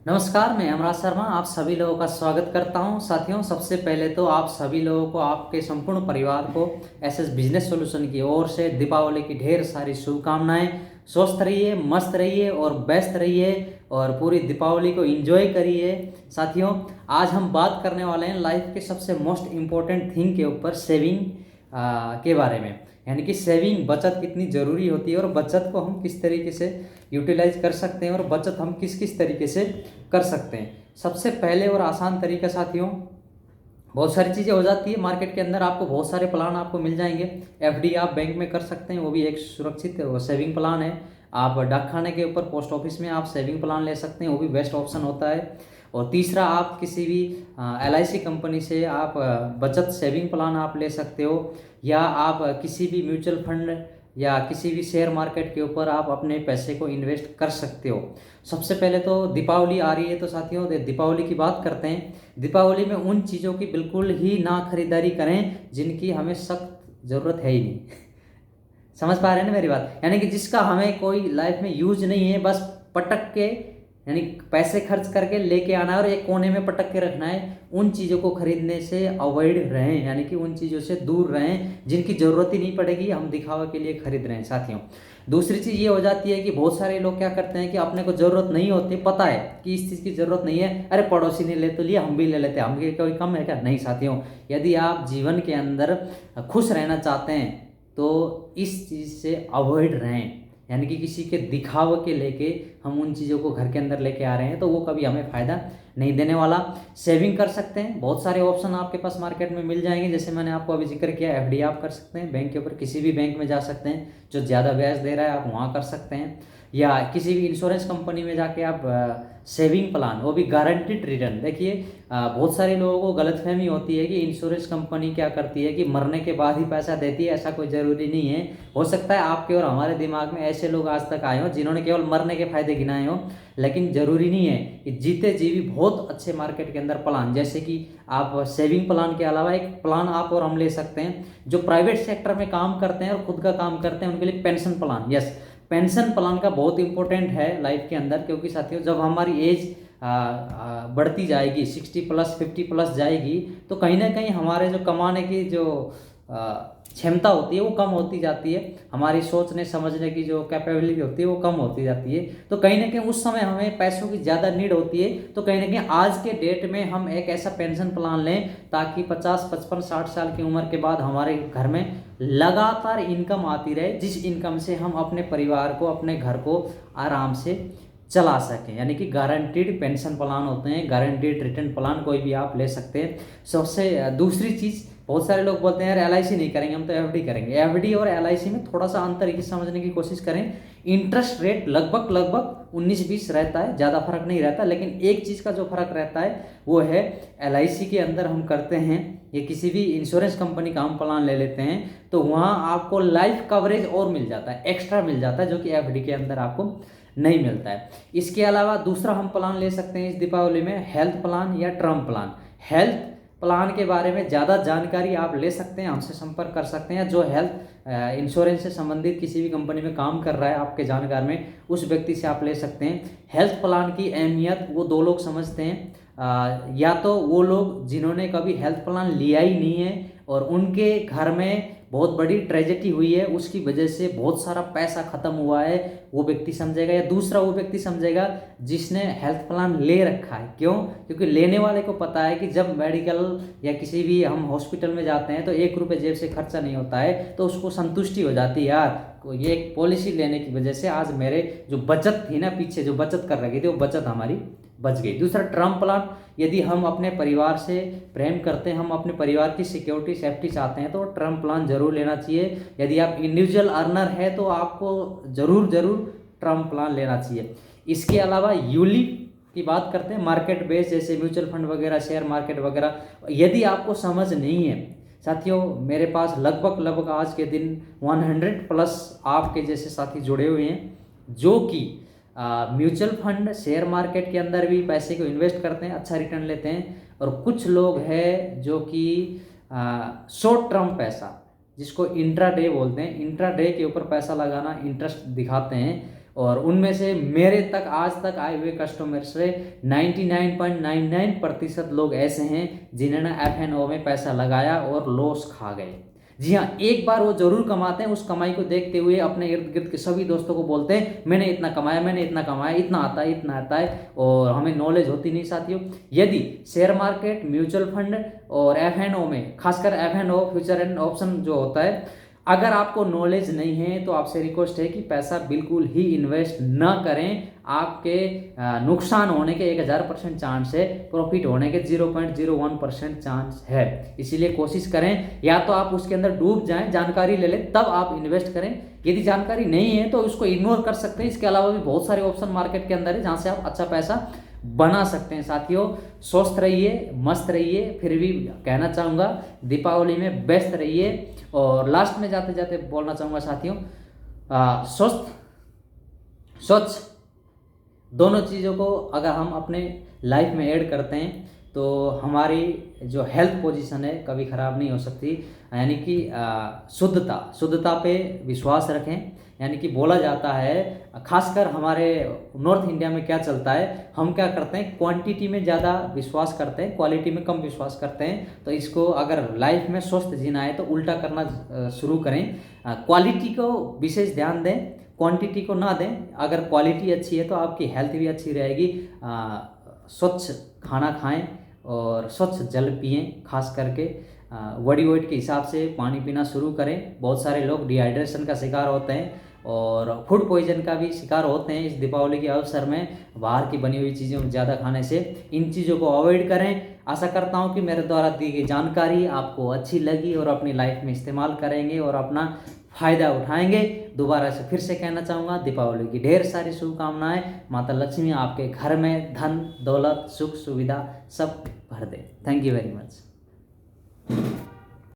नमस्कार, मैं अमराज शर्मा आप सभी लोगों का स्वागत करता हूं। साथियों, सबसे पहले तो आप सभी लोगों को, आपके संपूर्ण परिवार को एसएस बिजनेस सॉल्यूशन की ओर से दीपावली की ढेर सारी शुभकामनाएं। स्वस्थ रहिए, मस्त रहिए और व्यस्त रहिए और पूरी दीपावली को एंजॉय करिए। साथियों, आज हम बात करने वाले हैं लाइफ के सबसे मोस्ट इम्पोर्टेंट थिंग के ऊपर, सेविंग के बारे में। यानी कि सेविंग, बचत कितनी ज़रूरी होती है और बचत को हम किस तरीके से यूटिलाइज कर सकते हैं और बचत हम किस किस तरीके से कर सकते हैं। सबसे पहले और आसान तरीका साथियों, बहुत सारी चीज़ें हो जाती है मार्केट के अंदर, आपको बहुत सारे प्लान आपको मिल जाएंगे। एफडी आप बैंक में कर सकते हैं, वो भी एक सुरक्षित सेविंग प्लान है। आप डाक खाने के ऊपर पोस्ट ऑफिस में आप सेविंग प्लान ले सकते हैं, वो भी बेस्ट ऑप्शन होता है। और तीसरा, आप किसी भी LIC कंपनी से आप बचत सेविंग प्लान आप ले सकते हो, या आप किसी भी म्यूचुअल फंड या किसी भी शेयर मार्केट के ऊपर आप अपने पैसे को इन्वेस्ट कर सकते हो। सबसे पहले तो दीपावली आ रही है, तो साथियों दीपावली की बात करते हैं। दीपावली में उन चीज़ों की बिल्कुल ही ना खरीदारी करें जिनकी हमें सख्त ज़रूरत है ही नहीं। समझ पा रहे हैं ना मेरी बात? यानी कि जिसका हमें कोई लाइफ में यूज नहीं है, बस पटक के, यानी पैसे खर्च करके लेके आना है और एक कोने में पटक के रखना है। उन चीज़ों को खरीदने से अवॉइड रहें, यानी कि उन चीज़ों से दूर रहें जिनकी ज़रूरत ही नहीं पड़ेगी, हम दिखावा के लिए खरीद रहे हैं। साथियों, दूसरी चीज़ ये हो जाती है कि बहुत सारे लोग क्या करते हैं कि अपने को ज़रूरत नहीं होती, पता है कि इस चीज़ की ज़रूरत नहीं है, अरे पड़ोसी ने ले तो लिया, हम भी ले लेते हैं, हम कोई कम है क्या? नहीं साथियों, यदि आप जीवन के अंदर खुश रहना चाहते हैं तो इस चीज़ से अवॉइड रहें। यानी कि किसी के दिखावे के लेके हम उन चीज़ों को घर के अंदर लेके आ रहे हैं तो वो कभी हमें फ़ायदा नहीं देने वाला। सेविंग कर सकते हैं, बहुत सारे ऑप्शन आपके पास मार्केट में मिल जाएंगे। जैसे मैंने आपको अभी जिक्र किया, एफडी आप कर सकते हैं, बैंक के ऊपर किसी भी बैंक में जा सकते हैं जो ज़्यादा ब्याज दे रहा है, आप वहाँ कर सकते हैं। या किसी भी इंश्योरेंस कंपनी में जाके आप सेविंग प्लान, वो भी गारंटीड रिटर्न। देखिए, बहुत सारे लोगों को गलतफहमी होती है कि इंश्योरेंस कंपनी क्या करती है कि मरने के बाद ही पैसा देती है, ऐसा कोई ज़रूरी नहीं है। हो सकता है आपके और हमारे दिमाग में ऐसे लोग आज तक आए हों जिन्होंने केवल मरने के फायदे गिनाए हों, लेकिन ज़रूरी नहीं है कि जीते जी भी बहुत अच्छे मार्केट के अंदर प्लान, जैसे कि आप सेविंग प्लान के अलावा एक प्लान आप और हम ले सकते हैं जो प्राइवेट सेक्टर में काम करते हैं और खुद का काम करते हैं, उनके लिए pension plan. Yes, pension plan का बहुत इंपॉर्टेंट है लाइफ के अंदर, क्योंकि साथियों जब हमारी एज बढ़ती जाएगी, 60+ 50+ जाएगी, तो कहीं ना कहीं हमारे जो कमाने की जो क्षमता होती है वो कम होती जाती है, हमारी सोचने समझने की जो कैपेबिलिटी होती है वो कम होती जाती है। तो कहीं ना कहीं उस समय हमें पैसों की ज़्यादा नीड होती है। तो कहीं ना कहीं आज के डेट में हम एक ऐसा पेंशन प्लान लें ताकि 50 55 60 साल की उम्र के बाद हमारे घर में लगातार इनकम आती रहे, जिस इनकम से हम अपने परिवार को, अपने घर को आराम से चला सकें। यानी कि गारंटीड पेंशन प्लान होते हैं, गारंटीड रिटर्न प्लान कोई भी आप ले सकते हैं। सबसे दूसरी चीज़, बहुत सारे लोग बोलते हैं यार LIC नहीं करेंगे, हम तो एफडी करेंगे। एफडी और LIC में थोड़ा सा अंतर ये समझने की कोशिश करें। इंटरेस्ट रेट लगभग 19-20 रहता है, ज़्यादा फर्क नहीं रहता। लेकिन एक चीज़ का जो फर्क रहता है वो है, LIC के अंदर हम करते हैं या किसी भी इंश्योरेंस कंपनी का हम प्लान ले लेते हैं तो वहाँ आपको लाइफ कवरेज और मिल जाता है, एक्स्ट्रा मिल जाता है, जो कि एफडी के अंदर आपको नहीं मिलता है। इसके अलावा दूसरा हम प्लान ले सकते हैं इस दीपावली में, हेल्थ प्लान या टर्म प्लान। हेल्थ प्लान के बारे में ज़्यादा जानकारी आप ले सकते हैं, हमसे संपर्क कर सकते हैं। जो हेल्थ इंश्योरेंस से संबंधित किसी भी कंपनी में काम कर रहा है आपके जानकार में, उस व्यक्ति से आप ले सकते हैं। हेल्थ प्लान की अहमियत वो दो लोग समझते हैं, या तो वो लोग जिन्होंने कभी हेल्थ प्लान लिया ही नहीं है और उनके घर में बहुत बड़ी ट्रेजेडी हुई है, उसकी वजह से बहुत सारा पैसा खत्म हुआ है, वो व्यक्ति समझेगा। या दूसरा वो व्यक्ति समझेगा जिसने हेल्थ प्लान ले रखा है। क्यों? क्योंकि लेने वाले को पता है कि जब मेडिकल या किसी भी हम हॉस्पिटल में जाते हैं तो 1 रुपये जेब से खर्चा नहीं होता है, तो उसको संतुष्टि हो जाती है, यार ये एक पॉलिसी लेने की वजह से आज मेरे जो बचत थी ना, पीछे जो बचत कर रखी थी, वो बचत हमारी बच गई। दूसरा टर्म प्लान, यदि हम अपने परिवार से प्रेम करते हैं, हम अपने परिवार की सिक्योरिटी सेफ्टी चाहते हैं तो टर्म प्लान जरूर लेना चाहिए। यदि आप इंडिविजुअल अर्नर है तो आपको जरूर टर्म प्लान लेना चाहिए। इसके अलावा यूलिप की बात करते हैं, मार्केट बेस जैसे म्यूचुअल फंड वगैरह, शेयर मार्केट वगैरह। यदि आपको समझ नहीं है साथियों, मेरे पास लगभग आज के दिन 100+ आपके जैसे साथी जुड़े हुए हैं जो कि म्यूचुअल फंड, शेयर मार्केट के अंदर भी पैसे को इन्वेस्ट करते हैं, अच्छा रिटर्न लेते हैं। और कुछ लोग हैं जो कि शॉर्ट टर्म पैसा, जिसको इंट्राडे बोलते हैं, इंट्राडे के ऊपर पैसा लगाना इंटरेस्ट दिखाते हैं। और उनमें से मेरे तक आज तक आए हुए कस्टमर से 99.99% लोग ऐसे हैं जिन्होंने F&O में पैसा लगाया और लॉस खा गए। जी हाँ, एक बार वो जरूर कमाते हैं, उस कमाई को देखते हुए अपने इर्द गिर्द के सभी दोस्तों को बोलते हैं मैंने इतना कमाया, मैंने इतना कमाया, इतना आता है, इतना आता है, और हमें नॉलेज होती नहीं साथियों। यदि शेयर मार्केट, म्यूचुअल फंड और F&O में, खासकर F&O फ्यूचर एंड ऑप्शन जो होता है, अगर आपको नॉलेज नहीं है तो आपसे रिक्वेस्ट है कि पैसा बिल्कुल ही इन्वेस्ट ना करें। आपके नुकसान होने के 1000% चांस है, प्रॉफिट होने के 0.01% चांस है। इसीलिए कोशिश करें या तो आप उसके अंदर डूब जाएं, जानकारी ले लें, तब आप इन्वेस्ट करें। यदि जानकारी नहीं है तो उसको इग्नोर कर सकते हैं। इसके अलावा भी बहुत सारे ऑप्शन मार्केट के अंदर है जहाँ से आप अच्छा पैसा बना सकते हैं। साथियों, स्वस्थ रहिए, मस्त रहिए। फिर भी कहना चाहूँगा दीपावली में व्यस्त रहिए। और लास्ट में जाते जाते बोलना चाहूँगा साथियों, स्वस्थ स्वच्छ दोनों चीज़ों को अगर हम अपने लाइफ में ऐड करते हैं तो हमारी जो हेल्थ पोजीशन है कभी ख़राब नहीं हो सकती। यानी कि शुद्धता पे विश्वास रखें। यानी कि बोला जाता है, खासकर हमारे नॉर्थ इंडिया में क्या चलता है, हम क्या करते हैं क्वांटिटी में ज़्यादा विश्वास करते हैं, क्वालिटी में कम विश्वास करते हैं। तो इसको अगर लाइफ में स्वस्थ जीना है तो उल्टा करना शुरू करें। क्वालिटी को विशेष ध्यान दें, क्वांटिटी को ना दें। अगर क्वालिटी अच्छी है तो आपकी हेल्थ भी अच्छी रहेगी। स्वच्छ खाना खाएं और स्वच्छ जल पिएं। खास करके बॉडी वेट के हिसाब से पानी पीना शुरू करें। बहुत सारे लोग डिहाइड्रेशन का शिकार होते हैं और फूड पॉइजन का भी शिकार होते हैं इस दीपावली के अवसर में, बाहर की बनी हुई चीज़ों ज़्यादा खाने से। इन चीज़ों को अवॉइड करें। आशा करता हूं कि मेरे द्वारा दी गई जानकारी आपको अच्छी लगी और अपनी लाइफ में इस्तेमाल करेंगे और अपना फ़ायदा उठाएंगे। दोबारा से फिर से कहना चाहूँगा, दीपावली की ढेर सारी शुभकामनाएं। माता लक्ष्मी आपके घर में धन, दौलत, सुख, सुविधा सब भर दे। Thank you very much.